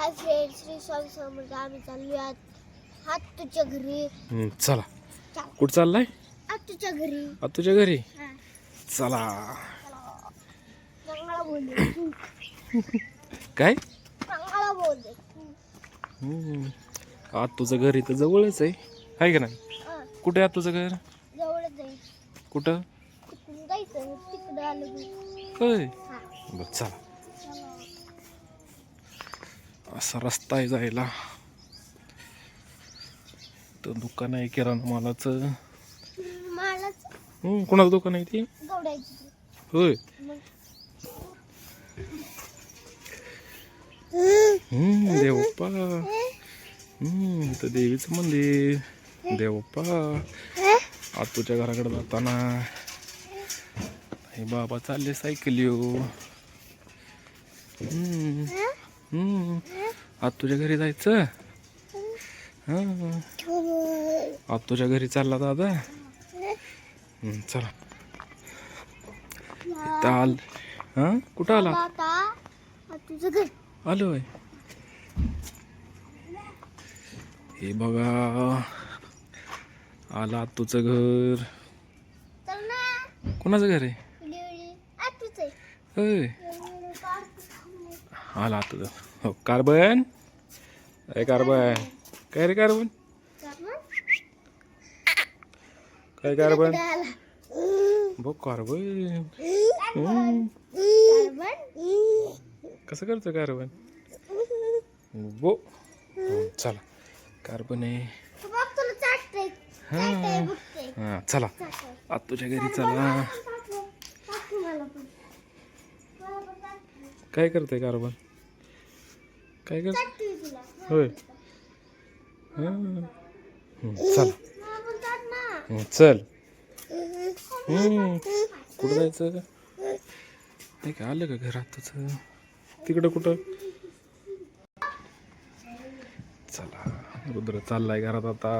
Hi friends, Shri Swami Samarth. आम्ही चाललो हात तुझ्या घरी. चला. कुठं चाललाय? तुझ्या घरी. तुझ्या घरी. चला. चांगला बोलले. काय? चांगला बोलले. आज तुझं घर इथं जवळच आहे का नाही? कुठे आहे तुझं घर? जवळच आहे. कुठं? कुठून जायचं? तिकडं आलं. होय. बरं चला. असा रस्ता आहे जायला. तर दुकान आहे किराणा मालाचं. कोणाचं दुकान आहे ती? गवड्याची. होय. देवप्पा. इथं देवीचं मंदिर. देवप्पा. आज तुझ्या घराकडे जाताना हे बाबा चालले सायकल येऊ. आज तुझ्या घरी जायचं. आज तुझ्या घरी चालला दादा. चला. इथं कुठं आला? तुझं घर आलोय. हे बघा आला तुझं घर. कोणाचं घर आहे? होय. आला तुझं. हो कार्बन. अरे कार्बन. काय रे कार्बन? काय कार्बन? बघ कार्बन. कसं करतो कार्बन? बो. चला. कार्बन आहे. हा चला. आज तुझ्या घरी चला. काय करते कार्बन? काय करते? होय. चल. चल. कुठं जायचं? नाही का आलं का घरात तुझं? तिकडं कुठं? चला. रुद्र चाललाय घरात आता.